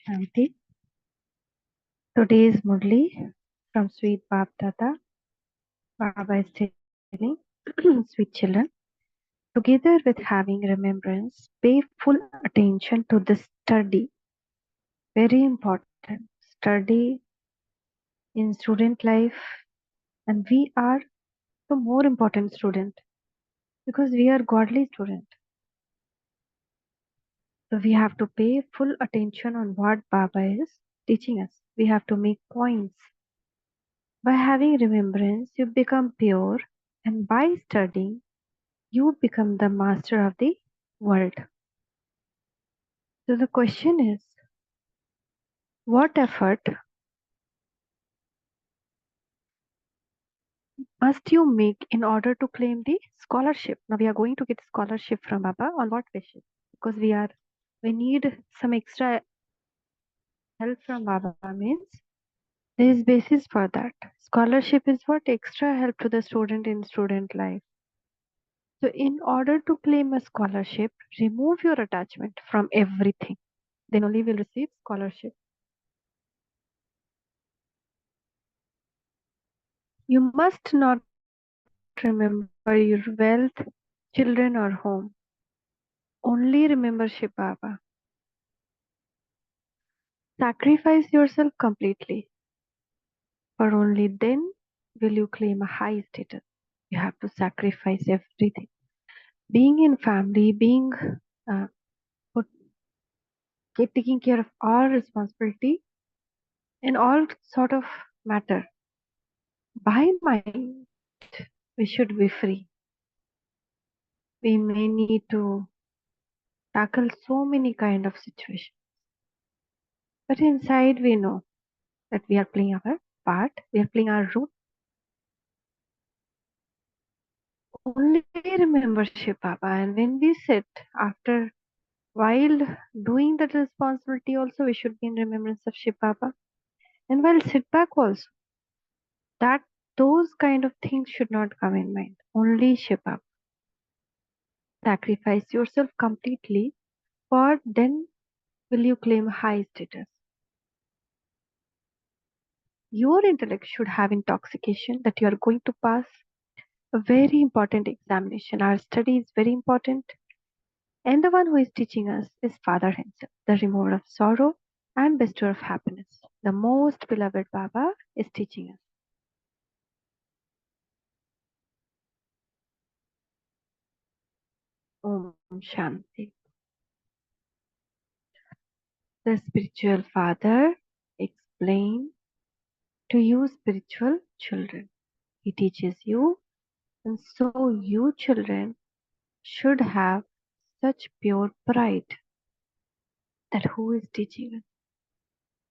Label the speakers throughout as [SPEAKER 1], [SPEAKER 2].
[SPEAKER 1] Shanti. Today is Murli from Sweet Bab Dada. Baba is telling, sweet children, together with having remembrance, pay full attention to the study. Very important. Study in student life, and we are the more important student because we are godly student. So we have to pay full attention on what Baba is teaching us. We have to make points. By having remembrance, you become pure, and by studying, you become the master of the world. So the question is, what effort must you make in order to claim the scholarship? Now we are going to get scholarship from Baba on what basis? Because we need some extra help from Baba means there is basis for that. Scholarship is what extra help to the student in student life. So in order to claim a scholarship, remove your attachment from everything. Then only will receive scholarship. You must not remember your wealth, children, or home. Only remember Shiv Baba. Sacrifice yourself completely, for only then will you claim a high status. You have to sacrifice everything. Being in family, being uh, put, taking care of all responsibility in all sort of matter. By mind, we should be free. We may need to tackle so many kind of situations. But inside we know that we are playing our part, we are playing our role. Only remember Shiv Baba, and when we sit after while doing that responsibility also we should be in remembrance of Shiv Baba. And while sit back also, that those kind of things should not come in mind. Only Shiv Baba. Sacrifice yourself completely, for then will you claim high status. Your intellect should have intoxication that you are going to pass a very important examination. Our study is very important, and the one who is teaching us is Father himself, the remover of sorrow and bestower of happiness. The most beloved Baba is teaching us. Om Shanti. The spiritual father explains to you spiritual children. He teaches you, and so you children should have such pure pride that who is teaching us.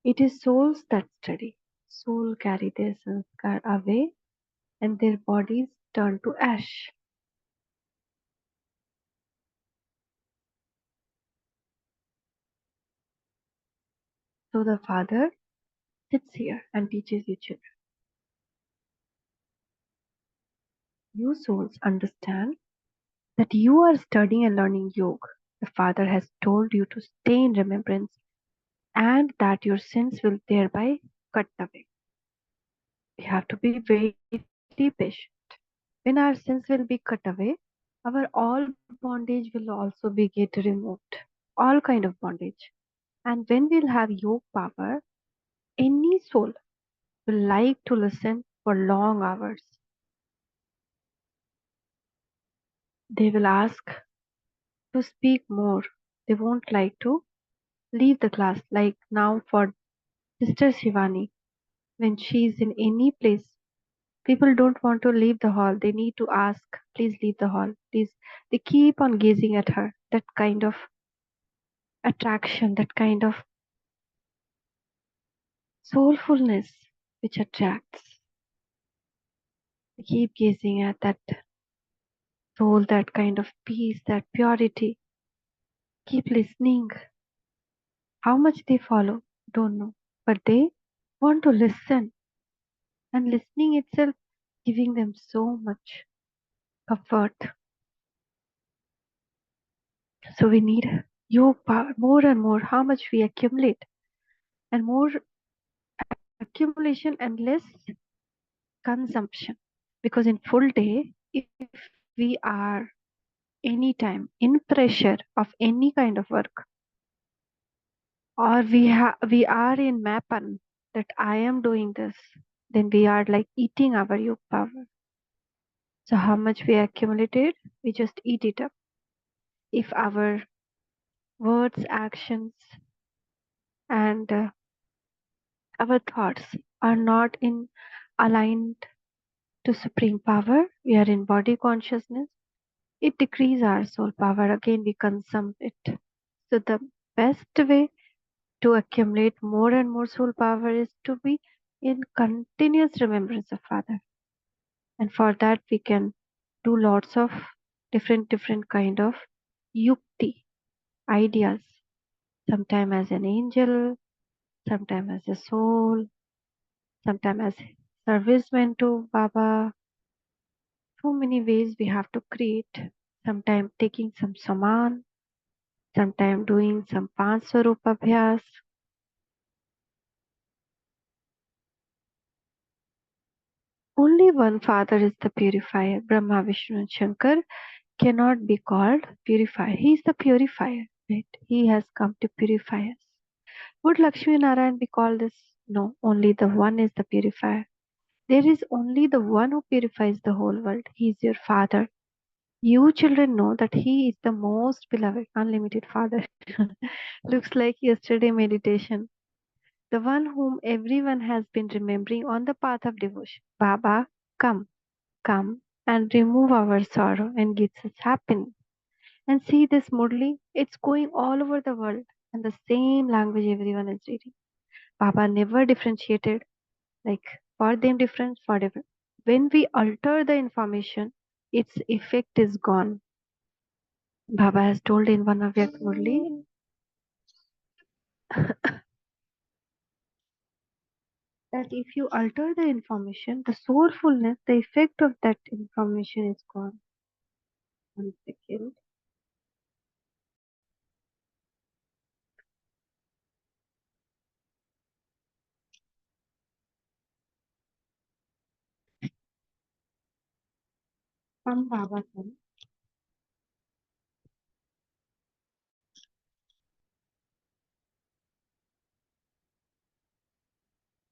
[SPEAKER 1] It is souls that study. Soul carry their sanskar away and their bodies turn to ash. So the father sits here and teaches you children. You souls understand that you are studying and learning yoga. The father has told you to stay in remembrance and that your sins will thereby cut away. We have to be very patient. When our sins will be cut away, our all bondage will also be get removed. All kind of bondage. And when we'll have yoga power, any soul will like to listen for long hours. They will ask to speak more. They won't like to leave the class. Like now for Sister Shivani, when she is in any place, people don't want to leave the hall. They need to ask, please leave the hall. Please. They keep on gazing at her. That kind of attraction, that kind of soulfulness which attracts. They keep gazing at that soul, that kind of peace, that purity. Keep listening. How much they follow, don't know. But they want to listen. And listening itself giving them so much comfort. So we need yoga power more and more. How much we accumulate, and more accumulation and less consumption. Because in full day, if we are anytime in pressure of any kind of work, or we are in mapan that I am doing this, then we are like eating our yoga power. So how much we accumulated, we just eat it up. If our words, actions, and our thoughts are not in aligned to supreme power, we are in body consciousness, it decreases our soul power. Again, we consume it. So the best way to accumulate more and more soul power is to be in continuous remembrance of Father. And for that we can do lots of different kind of yukti ideas, sometime as an angel, sometime as a soul, sometime as serviceman to Baba. So many ways we have to create, sometime taking some saman, sometime doing some Panswarup Abhyas. Only one Father is the purifier. Brahma, Vishnu, and Shankar cannot be called purifier. He is the purifier. Right? He has come to purify us. Would Lakshmi Narayan be called this? No, only the one is the purifier. There is only the one who purifies the whole world. He is your Father. You children know that He is the most beloved, unlimited Father. Looks like yesterday meditation. The one whom everyone has been remembering on the path of devotion. Baba, come, come and remove our sorrow and gives us happiness. And see this Murli, it's going all over the world and the same language everyone is reading. Baba never differentiated, like for them different, for different. When we alter the information, its effect is gone. Baba has told in one of Vyak Murli that if you alter the information, the soulfulness, the effect of that information is gone. 1 second. From Baba San.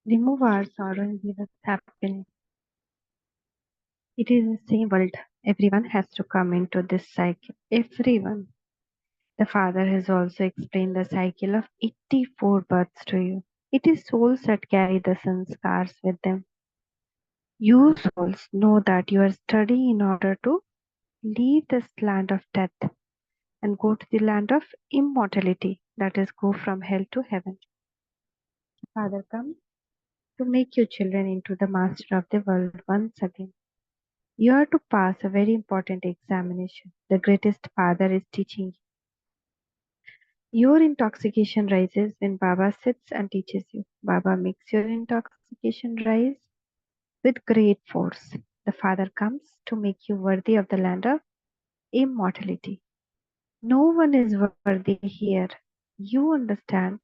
[SPEAKER 1] Remove our sorrow and give us happiness. It is the same world. Everyone has to come into this cycle. Everyone. The Father has also explained the cycle of 84 births to you. It is souls that carry the sanskars with them. You souls know that you are studying in order to leave this land of death and go to the land of immortality, that is, go from hell to heaven. Father comes to make you children into the master of the world once again. You are to pass a very important examination. The greatest Father is teaching you. Your intoxication rises when Baba sits and teaches you. Baba makes your intoxication rise with great force. The Father comes to make you worthy of the land of immortality. No one is worthy here. You understand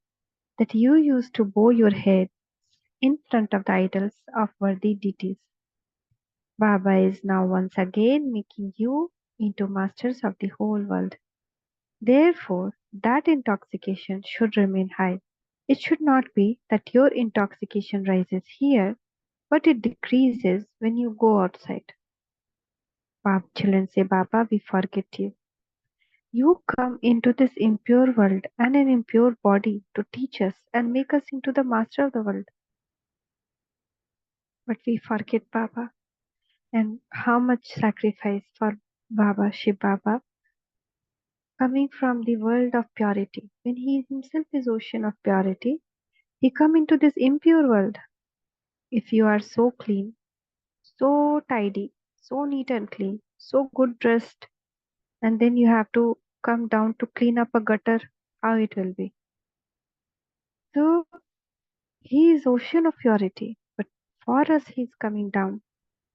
[SPEAKER 1] that you used to bow your heads in front of the idols of worthy deities. Baba is now once again making you into masters of the whole world. Therefore, that intoxication should remain high. It should not be that your intoxication rises here, but it decreases when you go outside. Children say, Baba, we forget you. You come into this impure world and an impure body to teach us and make us into the master of the world. But we forget Baba and how much sacrifice for Baba, Shiv Baba, coming from the world of purity. When he himself is ocean of purity, he come into this impure world. If you are so clean, so tidy, so neat and clean, so good dressed, and then you have to come down to clean up a gutter, how it will be. So he is ocean of purity, but for us he is coming down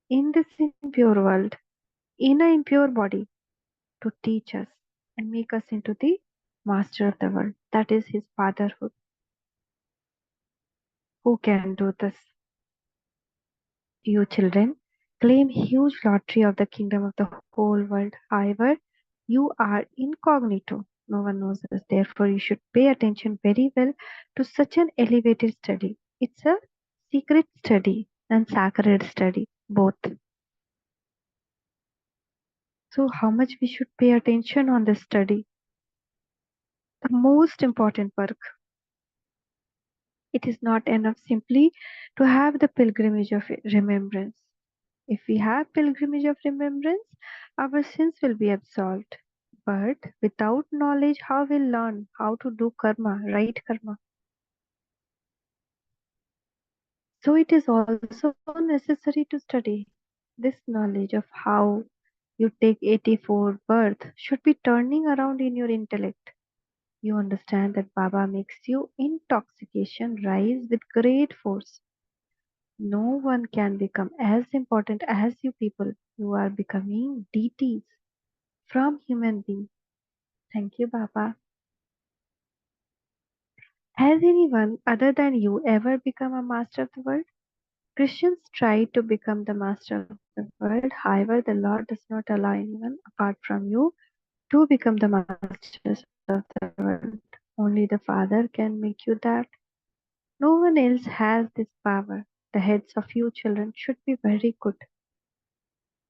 [SPEAKER 1] in this impure world, in an impure body, to teach us and make us into the master of the world. That is his fatherhood. Who can do this? You children claim huge lottery of the kingdom of the whole world. However, you are incognito. No one knows us. Therefore, you should pay attention very well to such an elevated study. It's a secret study and sacred study, both. So, how much we should pay attention on this study? The most important work. It is not enough simply to have the pilgrimage of remembrance. If we have pilgrimage of remembrance, our sins will be absolved. But without knowledge, how will learn how to do karma, right karma? So it is also necessary to study. This knowledge of how you take 84 birth should be turning around in your intellect. You understand that Baba makes you intoxication rise with great force. No one can become as important as you people. You are becoming deities from human beings. Thank you, Baba. Has anyone other than you ever become a master of the world? Christians try to become the master of the world. However, the Lord does not allow anyone apart from you to become the masters of the world. Only the Father can make you that. No one else has this power. The heads of you children should be very good.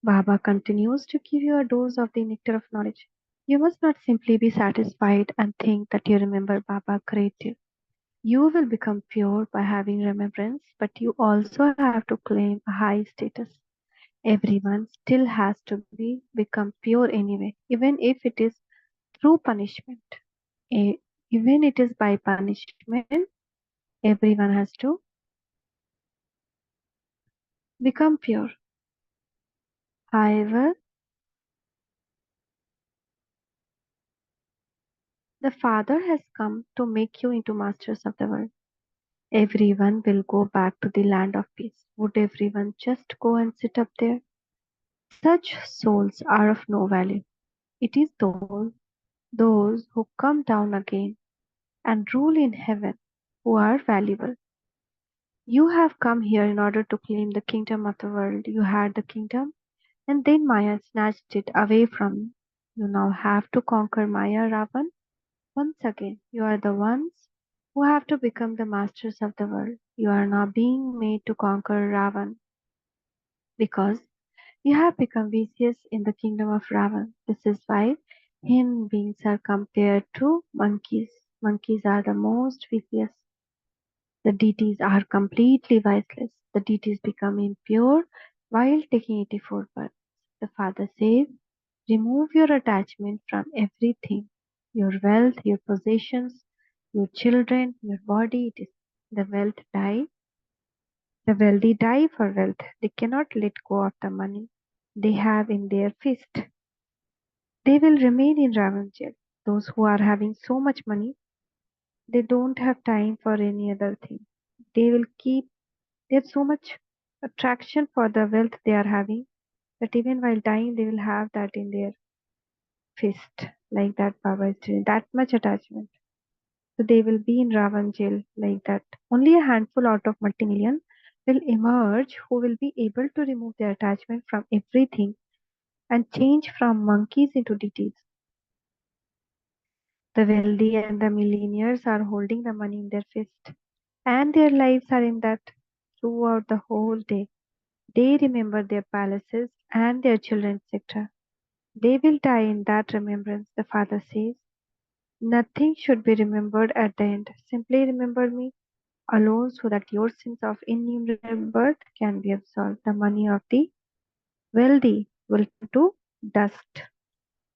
[SPEAKER 1] Baba continues to give you a dose of the nectar of knowledge. You must not simply be satisfied and think that you remember Baba greatly. You will become pure by having remembrance, but you also have to claim a high status. Everyone still has to be become pure anyway, even if it is through punishment. E- Even it is by punishment, everyone has to become pure. However, the Father has come to make you into masters of the world. Everyone will go back to the land of peace. Would everyone just go and sit up there? Such souls are of no value. It is those who come down again and rule in heaven who are valuable. You have come here in order to claim the kingdom of the world. You had the kingdom, and then Maya snatched it away from you. You now have to conquer Maya Ravan. Once again, you are the ones who have to become the masters of the world. You are now being made to conquer Ravan because you have become vicious in the kingdom of Ravan. This is why human beings are compared to monkeys. Monkeys are the most vicious. The deities are completely viceless. The deities become impure while taking 84 births. The Father says, remove your attachment from everything your wealth, your possessions, your children, your body. It is the wealth die. The wealthy die for wealth. They cannot let go of the money they have in their fist. They will remain in Ravan jail. Those who are having so much money, they don't have time for any other thing. They will keep there's so much attraction for the wealth they are having that even while dying they will have that in their fist, like that Baba is doing. That much attachment. So they will be in Ravan jail like that. Only a handful out of multi-million will emerge who will be able to remove their attachment from everything and change from monkeys into deities. The wealthy and the millionaires are holding the money in their fist, and their lives are in that throughout the whole day. They remember their palaces and their children, etc. They will die in that remembrance, the Father says. Nothing should be remembered at the end. Simply remember me alone so that your sins of innumerable birth can be absolved. The money of the wealthy will turn to dust.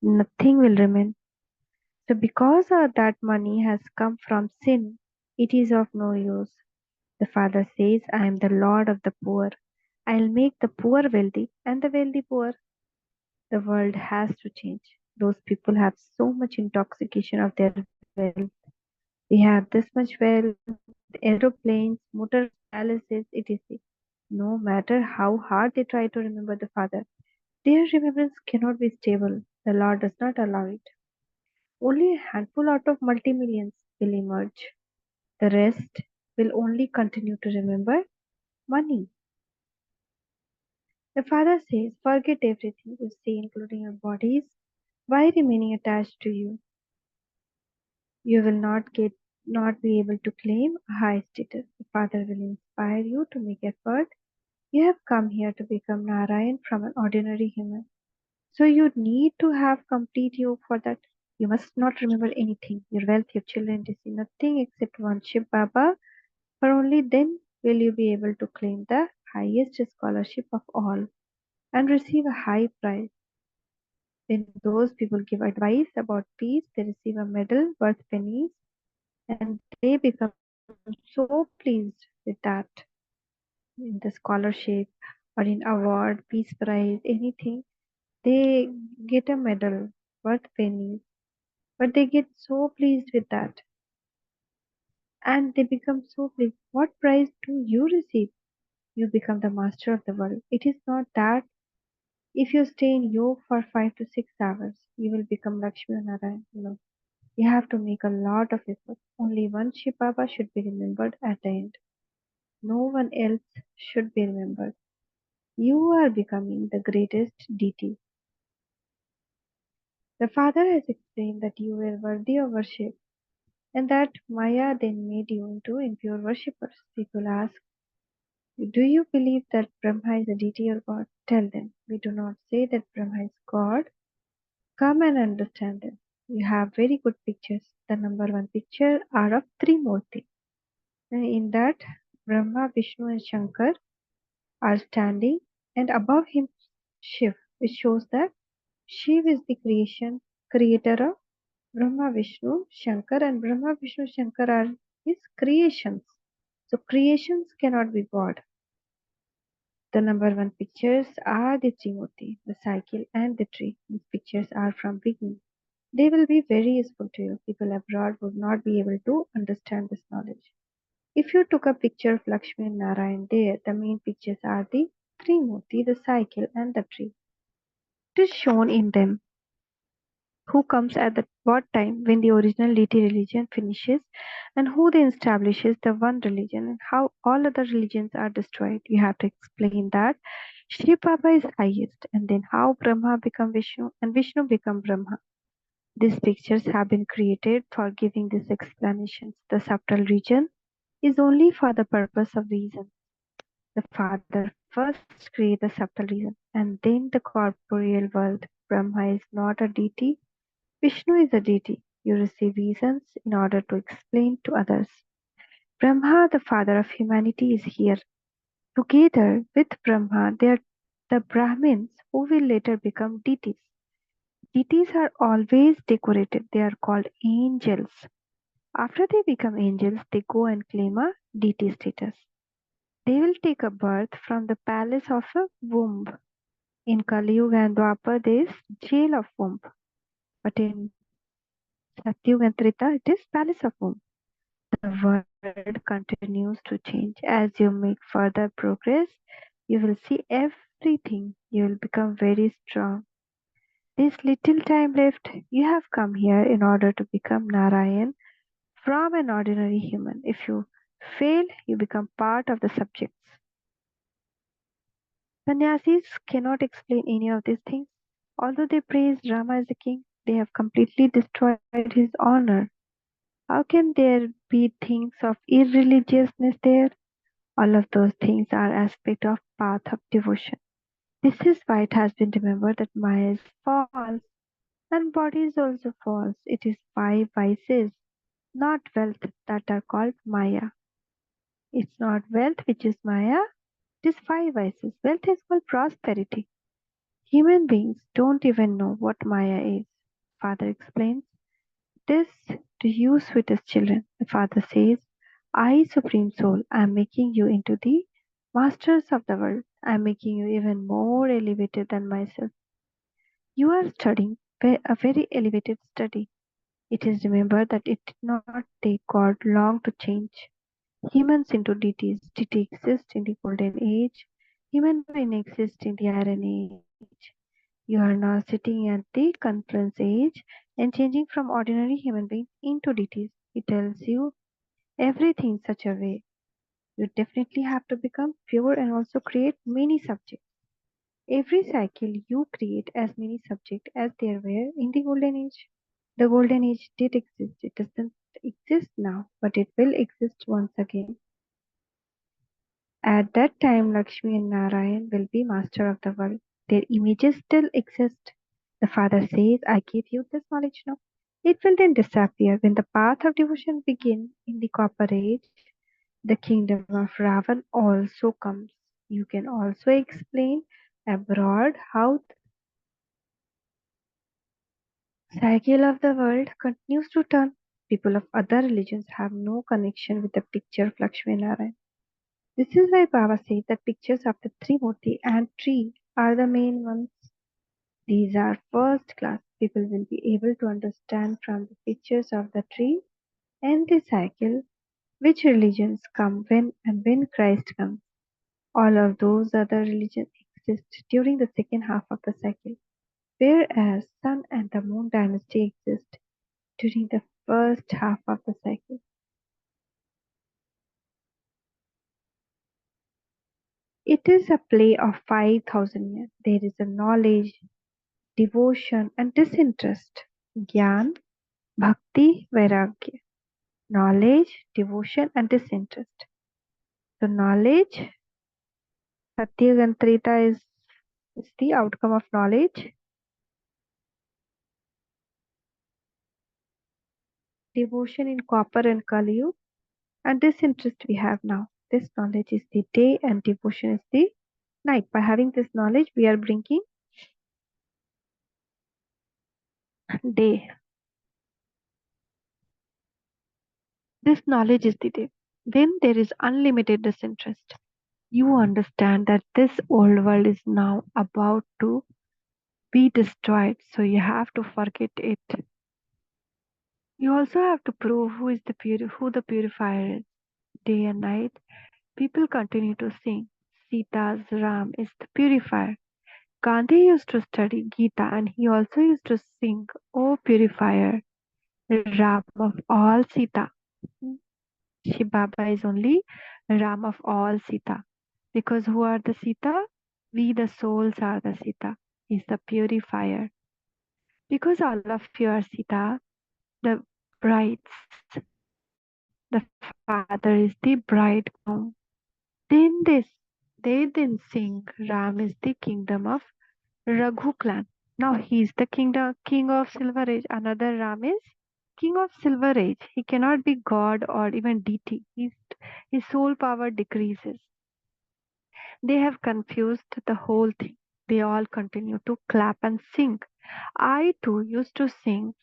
[SPEAKER 1] Nothing will remain. So because that money has come from sin, it is of no use. The Father says, I am the Lord of the poor. I'll make the poor wealthy and the wealthy poor. The world has to change. Those people have so much intoxication of their wealth. They have this much wealth, aeroplanes, motor palaces, etc. No matter how hard they try to remember the Father, their remembrance cannot be stable. The Lord does not allow it. Only a handful out of multi-millions will emerge. The rest will only continue to remember money. The father says, forget everything you see, including your bodies. Why remaining attached to you? You will not be able to claim a high status. The father will inspire you to make effort. You have come here to become Narayan from an ordinary human. So you need to have complete yoga for that. You must not remember anything. Your wealth, your children, you see nothing except one Shiv Baba. For only then will you be able to claim the highest scholarship of all and receive a high prize. When those people give advice about peace, they receive a medal worth pennies and they become so pleased with that in the scholarship or in award, peace prize, anything. They get a medal worth pennies, but they get so pleased with that and they become so pleased. What prize do you receive? You become the master of the world. It is not that if you stay in yoga for 5 to 6 hours, you will become Lakshmi Narayan. No. You have to make a lot of effort. Only one Shiv Baba should be remembered at the end. No one else should be remembered. You are becoming the greatest deity. The Father has explained that you were worthy of worship and that Maya then made you into impure worshippers. People ask, do you believe that Brahma is a deity or God? Tell them, we do not say that Brahma is God. Come and understand them. You have very good pictures. The number one picture are of Trimurti. And in that, Brahma, Vishnu, and Shankar are standing, and above him Shiv, which shows that Shiv is the creator of Brahma, Vishnu, Shankar, and Brahma, Vishnu, Shankar are his creations. So creations cannot be God. The number one pictures are the Trimurti, the cycle, and the tree. These pictures are from beginning. They will be very useful to you. People abroad would not be able to understand this knowledge. If you took a picture of Lakshmi and Narayan there, the main pictures are the Trimurti, the cycle, and the tree. It is shown in them who comes at the what time when the original deity religion finishes and who then establishes the one religion and how all other religions are destroyed. You have to explain that Shiv Baba is highest and then how Brahma become Vishnu and Vishnu become Brahma. These pictures have been created for giving these explanations. The subtle region is only for the purpose of reason. The Father first creates the subtle reason and then the corporeal world. Brahma is not a deity, Vishnu is a deity. You receive reasons in order to explain to others. Brahma, the father of humanity, is here. Together with Brahma, they are the Brahmins who will later become deities. Deities are always decorated. They are called angels. After they become angels, they go and claim a deity status. They will take a birth from the palace of a womb. In Kali Yuga and Dwapar, there is jail of womb. But in Satyuga and Treta, it is palace of womb. The world continues to change. As you make further progress, you will see everything. You will become very strong. This little time left, you have come here in order to become Narayan from an ordinary human. If you fail, you become part of the subjects. Sannyasis cannot explain any of these things. Although they praise Rama as a king, they have completely destroyed his honor. How can there be things of irreligiousness there? All of those things are aspects of path of devotion. This is why it has been remembered that Maya is false and body is also false. It is five vices, not wealth, that are called Maya. It's not wealth which is Maya, it is five vices. Wealth is called prosperity. Human beings don't even know what Maya is. Father explains this to you, sweetest children. The Father says, I, Supreme Soul, am making you into the masters of the world. I am making you even more elevated than myself. You are studying a very elevated study. It is remembered that it did not take God long to change humans into deities. Deity exists in the golden age. Human being exists in the iron age. You are now sitting at the confluence age and changing from ordinary human beings into deities. He tells you everything in such a way. You definitely have to become pure and also create many subjects. Every cycle you create as many subjects as there were in the golden age. The golden age did exist. It doesn't exist now, but it will exist once again. At that time, Lakshmi and Narayan will be master of the world. Their images still exist. The Father says, I give you this knowledge now. It will then disappear when the path of devotion begins in the copper age. The kingdom of Ravan also comes. You can also explain abroad how the cycle of the world continues to turn. People of other religions have no connection with the picture of Lakshmi Narayan. This is why Baba said that pictures of the Trimurti and tree are the main ones. These are first class. People will be able to understand from the pictures of the tree and the cycle which religions come when and when Christ comes. All of those other religions exist during the second half of the cycle, whereas Sun and the Moon dynasty exist during the first half of the cycle. It is a play of 5,000 years. There is a knowledge, devotion, and disinterest. Gyan, bhakti, vairagya. Knowledge, devotion, and disinterest. So, knowledge, Satya and Treta is the outcome of knowledge. Devotion in copper and Kali, and this interest we have now. This knowledge is the day and devotion is the night. By having this knowledge, we are bringing day. This knowledge is the day. Then there is unlimited disinterest. You understand that this old world is now about to be destroyed, so you have to forget it. You also have to prove who the purifier is. Day and night, people continue to sing. Sita's Ram is the purifier. Gandhi used to study Gita and he also used to sing, O purifier, Ram of all Sita. Shiv Baba is only Ram of all Sita. Because who are the Sita? We the souls are the Sita. He's the purifier. Because all of you are Sita, the brides, the father is the bridegroom. Then they then sing Ram is the kingdom of Raghu clan. Now he is the king of Silver Age. Another Ram is king of Silver Age. He cannot be God or even deity. His soul power decreases. They have confused the whole thing. They all continue to clap and sing. I too used to sing.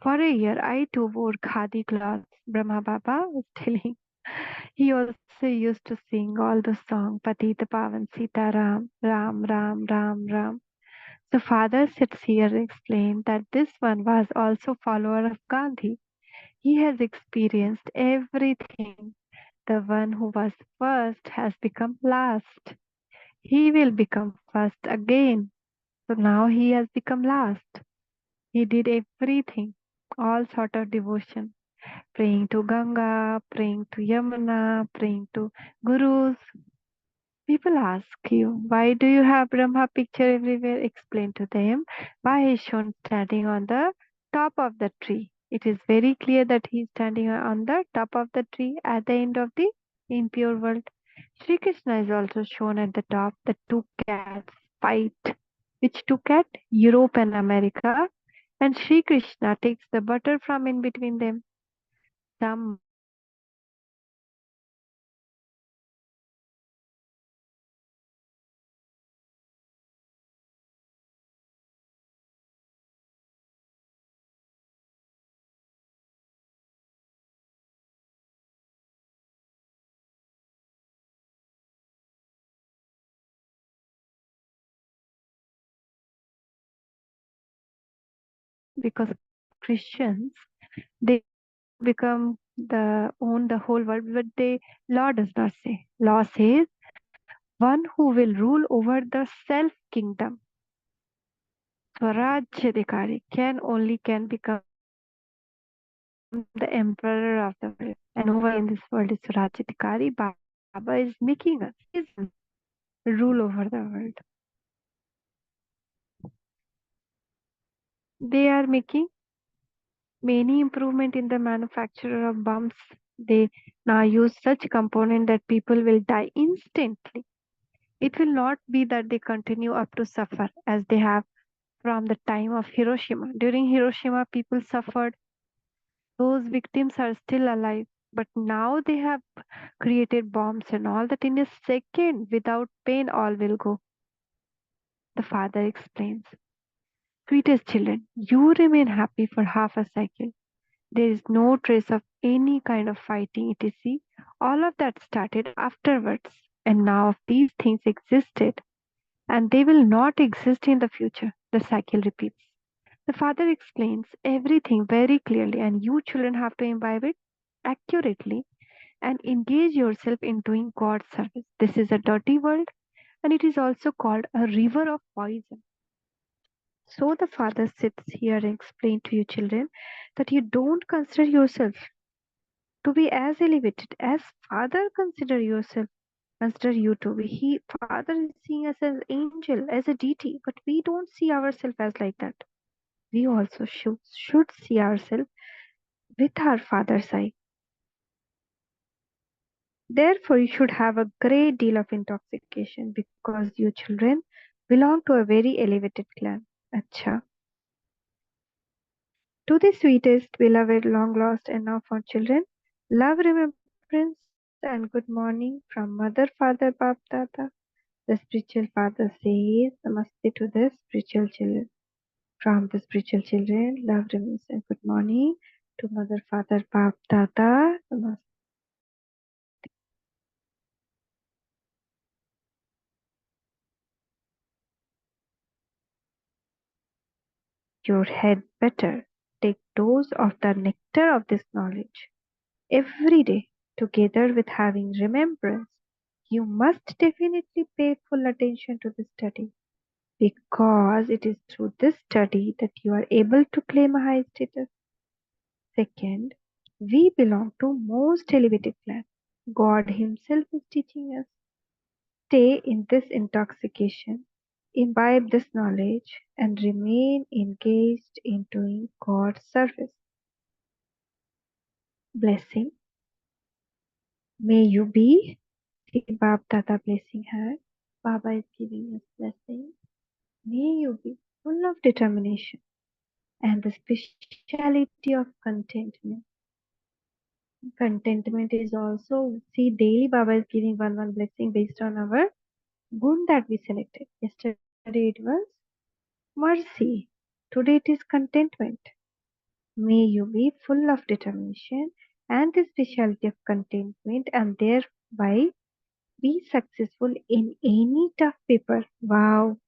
[SPEAKER 1] For a year, I too wore khadi clothes. Brahma Baba was telling. He also used to sing all the song Patita Pavan Sita Ram, Ram, Ram, Ram, Ram. So father sits here and explained that this one was also follower of Gandhi. He has experienced everything. The one who was first has become last. He will become first again. So now he has become last. He did everything, all sort of devotion, praying to Ganga, praying to Yamuna, praying to gurus. People ask you, why do you have Brahma picture everywhere? Explain to them why he is shown standing on the top of the tree. It is very clear that he is standing on the top of the tree at the end of the impure world. Sri Krishna is also shown at the top. The two cats fight. Which two cat? Europe and America. And Sri Krishna takes the butter from in between them. Some because Christians they become the own the whole world, but they law does not say. Law says one who will rule over the self kingdom. Swarajyadikari can become the emperor of the world. And no one in this world is Rajyatikari. Baba is making us. He is rule over the world. They are making many improvement in the manufacture of bombs. They now use such component that people will die instantly. It will not be that they continue up to suffer as they have from the time of Hiroshima. During Hiroshima, people suffered. Those victims are still alive. But now they have created bombs and all that in a second, without pain, all will go. The father explains. Sweetest children, you remain happy for half a cycle. There is no trace of any kind of fighting, etc. All of that started afterwards. And now, if these things existed, and they will not exist in the future, the cycle repeats. The father explains everything very clearly, and you children have to imbibe it accurately and engage yourself in doing God's service. This is a dirty world, and it is also called a river of poison. So the father sits here and explains to you children that you don't consider yourself to be as elevated as father consider you to be. He father is seeing us as angel, as a deity, but we don't see ourselves as like that. We also should see ourselves with our father's eye. Therefore, you should have a great deal of intoxication because you children belong to a very elevated clan. Acha. To the sweetest, beloved, long lost, and now found children, love, remembrance, and good morning from Mother, Father, Bap, Dada. The spiritual father says Namaste to the spiritual children. From the spiritual children, love, remembrance, and good morning to Mother, Father, Bap, Dada. Namaste. You had better take dose of the nectar of this knowledge every day, together with having remembrance. You must definitely pay full attention to the study because it is through this study that you are able to claim a high status. Second, we belong to most elevated class. God Himself is teaching us. Stay in this intoxication, imbibe this knowledge, and remain engaged in doing God's service. Blessing. May you be. See Bab Dada blessing her. Baba is giving us blessing. May you be full of determination and the speciality of contentment. Contentment is also, see, daily Baba is giving one blessing based on our gun that we selected. Yesterday it was mercy. Today it is contentment. May you be full of determination and the speciality of contentment and thereby be successful in any tough paper. Wow.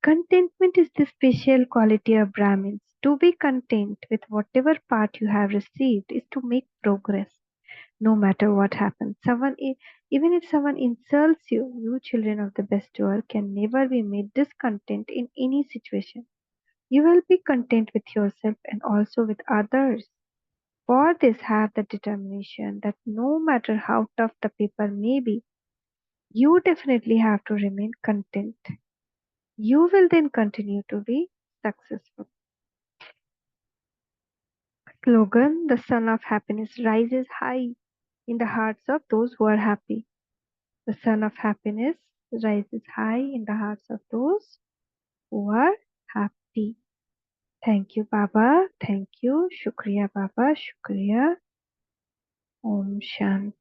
[SPEAKER 1] Contentment is the special quality of Brahmins. To be content with whatever part you have received is to make progress, no matter what happens. Even if someone insults you, you children of the Bestower can never be made discontent in any situation. You will be content with yourself and also with others. For this, have the determination that no matter how tough the paper may be, you definitely have to remain content. You will then continue to be successful. Slogan: The sun of happiness rises high in the hearts of those who are happy. The sun of happiness rises high in the hearts of those who are happy. Thank you, Baba. Thank you. Shukriya, Baba. Shukriya. Om Shanti.